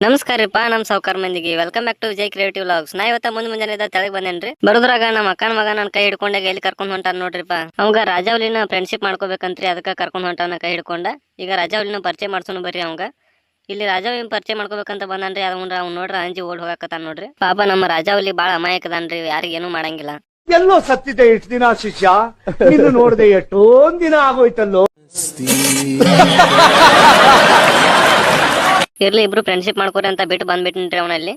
ನಮಸ್ಕಾರಪ್ಪ ನಮ್ ಸಾವ್ಕಾರ ಮಂದಿಗೆ welcome back to Vijay creative vlogs. ನಾ ಇವತ್ತ ಮುಂಜಾನೆ ತೆಳಗ್ ಬಂದೇನ್ರಿ. ಬರೋದ್ರಾಗ ನಮ್ಮ ಅಕ್ಕನ ಮಗ ನನ್ ಕೈ ಹಿಡ್ಕೊಂಡಾಗ ಎಲ್ಲಿ ಕರ್ಕೊಂಡ್ ಹೊಂಟಾನ ನೋಡ್ರಿಪ್ಪ. ಅವಂಗ ರಾಜಾವಲಿನ ಫ್ರೆಂಡ್ಶಿಪ್ ಮಾಡ್ಕೋಬೇಕಂತ್ರಿ, ಅದಕ್ಕ ಕರ್ಕೊಂಡ್ ಹೊಂಟಾನ ಕೈ ಹಿಡ್ಕೊಂಡ. ಈಗ ರಾಜಾವಲಿನ ಪರಿಚಯ ಮಾಡ್ಸೋಣ ಬರ್ರಿ ಅವಂಗ. ಇಲ್ಲಿ ರಾಜಾವಲಿನ ಪರಿಚಯ ಮಾಡ್ಕೋಬೇಕಂತ ಬಂದನ್ರಿ. ಅವ್ನು ನೋಡ್ರ ಅಂಜಿ ಓಡ್ ಹೋಗಕತ್ತಾನ ನೋಡ್ರಿ. ಪಾಪ ನಮ್ಮ ರಾಜಾವಲಿ ಬಾಳ ಅಮಾಯಕದನ್ರಿ, ಯಾರಿಗೇನು ಮಾಡಂಗಿಲ್ಲ. ಎಲ್ಲೋ ಸತ್ತಿದೆ ಇಷ್ಟು ದಿನ ಶಿಷ್ಯ, ನೀನು ನೋಡ್ದೆ ಎಷ್ಟೊಂದ್ ದಿನ ಆಗೋಯ್ತಲ್ಲೋ. ಇರ್ಲಿ ಇಬ್ರು ಫ್ರೆಂಡ್ಶಿಪ್ ಮಾಡ್ಕೋರಿ ಅಂತ ಬಿಟ್ಟು ಬಂದ್ಬಿಟ್ಟಿನ್ರಿ ಅವನಲ್ಲಿ.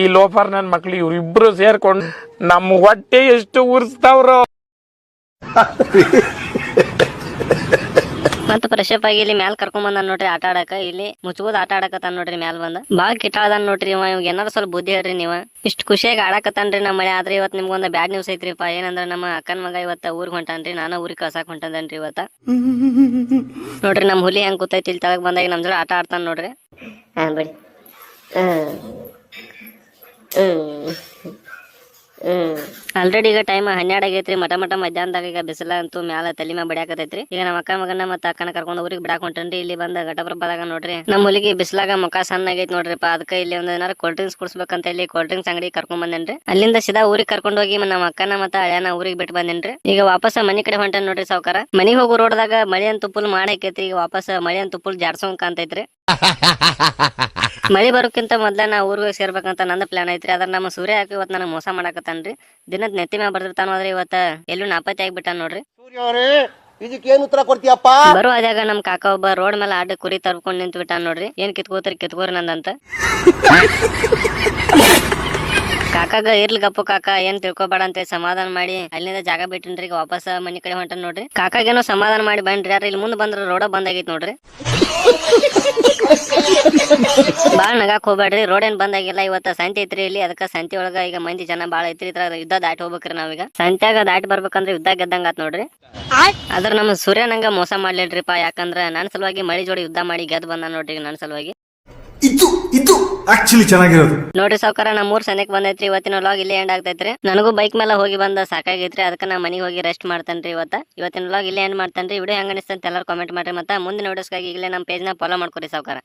ಈ ಲೋಫರ್ ನನ್ ಮಕ್ಳು ಇವ್ರಿಬ್ರು ಸೇರ್ಕೊಂಡು ನಮ್ ಹೊಟ್ಟೆ ಎಷ್ಟು ಉರ್ಸ್ತಾವ್ರ. ಮತ್ತ ಫ್ರೆಶಪ್ ಆಗಿ ಇಲ್ಲಿ ಮ್ಯಾಲ ಕರ್ಕೊಂಡ್ ಬಂದ ನೋಡ್ರಿ ಆಟ ಆಡಕ. ಇಲ್ಲಿ ಮುಚ್ಕೋದ್ ಆಟ ಆಡಕತ್ತಾನ ನೋಡ್ರಿ ಮ್ಯಾಲ ಬಂದ. ಬಾಳ ಕಿಟಾಳದಾನ ನೋಡ್ರಿ ಇವ ಏನಾರ ಸ್ವಲ್ಪ ಬುದ್ಧಿ ಹೇಳ್ರಿ ನೀವ. ಇಷ್ಟ ಖುಷಿಯಾಗಿ ಆಡಕತ್ತಾನ್ರಿ ನಮ್ಮ ಮಳೆ. ಆದ್ರೆ ಇವತ್ ನಿಮ್ಗೊಂದ್ ಬ್ಯಾಡ್ ನ್ಯೂಸ್ ಐತ್ರಿಪ್ಪ. ಏನಂದ್ರ ನಮ್ಮ ಅಕ್ಕನ ಮಗ ಇವತ್ತ ಊರಿಗೆ ಹೊಂಟಾನ್ರಿ. ನಾನು ಊರಿಗೆ ಕಳ್ಸಾಕ್ ಹೊಂಟದನ್ರಿ ಇವತ್ತ. ನೋಡ್ರಿ ನಮ್ ಹುಲಿ ಹೆಂಗ್ ಕೂತೈತಿ ಇಲ್ಲಿ ತಳಗ್ ಬಂದಾಗ ನಮ್ ಜೋಳ ಆಟ ಆಡ್ತಾನ ನೋಡ್ರಿ. ಬಿಡಿ. ಆಲ್ರೆಡಿ ಈಗ ಟೈಮ್ 12 ಆಗೈತ್ರಿ. ಮಠ ಮಧ್ಯಾಹ್ನದಾಗ ಈಗ ಬಿಸಿಲ ಅಂತೂ ಮ್ಯಾಲ ತಲೆ ಮ್ಯಾಲ ಬಡಿಯಾಕತೈತ್ರಿ. ಈಗ ನಮ್ಮ ಅಕ್ಕ ಮಗನ ಮತ್ತ ಅಕ್ಕನ ಕರ್ಕೊಂಡ್ ಊರಿಗೆ ಬಿಡಾಕ್ ಹೊಂಟನ್ರಿ. ಇಲ್ಲಿ ಬಂದ ಘಟಪ್ರಭಾದಾಗ ನೋಡ್ರಿ ನಮ್ಮ ಹುಲಿಗೆ ಬಿಸಿಲಾಗ ಮುಖ ಸಣ್ಣ ಆಗೈತಿ ನೋಡ್ರಿಪ್ಪ. ಅದಕ್ಕೆ ಇಲ್ಲಿ ಒಂದ್ ಏನಾರ ಕೋಲ್ಡ್ ಡ್ರಿಂಕ್ಸ್ ಕುಡಿಸ್ಬೇಕಂತ ಇಲ್ಲಿ ಕೋಲ್ಡ್ ಡ್ರಿಂಕ್ಸ್ ಅಂಗಡಿ ಕರ್ಕೊಂಡ್ ಬಂದೇನ್ರಿ. ಅಲ್ಲಿಂದ ಸೀದಾ ಊರಿಗೆ ಕರ್ಕೊಂಡ್ ಹೋಗಿ ನಮ್ಮ ಅಕ್ಕನ ಮತ್ತ ಹಳ್ಯಾನ ಊರಿಗೆ ಬಿಟ್ಟು ಬಂದೇನ್ರಿ. ಈಗ ವಾಪಸ್ ಮನಿ ಕಡೆ ಹೊಂಟನ್ ನೋಡ್ರಿ ಸಾವ್ಕಾರ. ಮನಿಗ್ ಹೋಗೋ ರೋಡ್ದಾಗ ಮಳಿ ಅಂತೂ ಫುಲ್ ಮಾಡೈಕೈತಿ. ಈಗ ವಾಪಸ್ ಮಳಿ ಅಂತೂ ಫುಲ್ ಜಾಡ್ಸೋಂಗ್ ಕಾಣ್ತೈತ್ರಿ. ಮಳಿ ಬರೋಕ್ಕಿಂತ ಮೊದ್ಲ ನಾ ಊರಿಗೆ ಸೇರ್ಬೇಕಂತ ನಂದು ಪ್ಲಾನ್ ಐತ್ರಿ. ಅದ್ರ ನಮ್ಮ ಸೂರ್ಯ ಹಾಕಿ ಇವತ್ತು ನನಗೆ ಮೋಸ ಮಾಡಕತ್ತಾನ್ರಿ. ದಿನದ ನೆತ್ತಿ ಮ್ಯಾಗ ಬರ್ದಿರ್ತಾನ, ಆದ್ರೆ ಇವತ್ತ ಎಲ್ಲೂ ನಾಪತ್ತೆ ಆಗಿಬಿಟ್ಟಾನ ನೋಡ್ರಿ. ಇದಕ್ಕೇನು ಉತ್ತರ ಕೊಡ್ತೀಯಪ್ಪ? ಬರೋ ಅದಾಗ ನಮ್ ಕಾಕ ಒಬ್ಬ ರೋಡ್ ಮೇಲೆ ಆಡ ಕುರಿ ತರ್ಕೊಂಡ್ ನಿಂತು ಬಿಟ್ಟಾನ ನೋಡ್ರಿ. ಏನ್ ಕಿತ್ಕೋರಿ ನಂದಂತ. ಕಾಕಾಗ ಇರ್ಲಿ ಗಪ್ಪು ಕಾಕ, ಏನ್ ತಿಳ್ಕೊಬೇಡ ಅಂತ ಸಮಾಧಾನ ಮಾಡಿ ಅಲ್ಲಿಂದ ಜಾಗ ಬಿಟ್ಟಿನ್ರಿ. ಈಗ ವಾಪಸ್ ಮನಿ ಕಡೆ ಹೊಂಟನ್ ನೋಡ್ರಿ. ಕಾಕಾಗೇನೋ ಸಮಾಧಾನ ಮಾಡಿ ಬನ್ರಿ. ಯಾರ ಇಲ್ಲಿ ಮುಂದ್ ಬಂದ್ರ ರೋಡ ಬಂದ್ ಆಗೈತಿ ನೋಡ್ರಿ. ಬಾಳ್ ನಗಾಕ್ ಹೋಗ್ಬೇಡ್ರಿ, ರೋಡ್ ಏನ್ ಬಂದಾಗಿಲ್ಲ. ಇವತ್ತ ಸಂತಿ ಐತ್ರಿ ಇಲ್ಲಿ. ಅದಕ್ಕ ಸಂತಿ ಒಳಗ ಈಗ ಮಂದಿ ಜನ ಬಾಳ ಐತ್ರಿ. ಇದ್ರ ಯುದ್ಧ ದಾಟಿ ಹೋಗ್ಬೇಕ್ರಿ ನಾವೀಗ. ಸಂತ್ಯಾಗ ದಾಟಿ ಬರ್ಬೇಕಂದ್ರ ಯುದ್ಧ ಗೆದ್ದಂಗ ಆತ್ ನೋಡ್ರಿ. ಅದ್ರ ನಮ್ಮ ಸೂರ್ಯ ನಂಗ ಮೋಸ ಮಾಡ್ಲಿಲ್ರಿಪಾ. ಯಾಕಂದ್ರ ನನ್ ಸಲುವಾಗಿ ಮಳಿ ಜೋಡಿ ಯುದ್ಧ ಮಾಡಿ ಗೆದ್ ಬಂದ ನೋಡ್ರಿ ನನ್ ಸಲುವಾಗಿ. ಇದು ಆಕ್ಚುಲಿ ಚೆನ್ನಾಗಿರೋದು ನೋಡ್ರಿ ಸಾವ್ಕಾರ, ನಮ್ಮ ಊರ್ ಸನಿಕ್ ಬಂದೈತ್ರಿ. ಇವತ್ತಿನ ವ್ಲಾಗ್ ಇಲ್ಲೇ ಎಂಡ್ ಆಗ್ತೈತ್ರಿ. ನನಗೂ ಬೈಕ್ ಮೇಲೆ ಹೋಗಿ ಬಂದ ಸಾಕಾಗೈತ್ರಿ. ಅದಕ್ಕ ನಾ ಮನಿಗೆ ಹೋಗಿ ರೆಸ್ಟ್ ಮಾಡ್ತೇನ್ರಿ. ಇವತ್ತಿನ ವ್ಲಾಗ್ ಇಲ್ಲೇ ಎಂಡ್ ಮಾಡ್ತೇನ್ರಿ. ವಿಡಿಯೋ ಹೆಂಗ ಅನಿಸ್ತಂತ ಎಲ್ಲರೂ ಕಾಮೆಂಟ್ ಮಾಡ್ರಿ. ಮತ್ತೆ ಮುಂದಿನ ವಿಡಿಯೋಸ್ಗಾಗಿ ಈಗಲೇ ನಮ್ಮ ಪೇಜ್ನ ಫಾಲೋ ಮಾಡ್ಕೊರಿ ಸಾವ್ಕಾರ.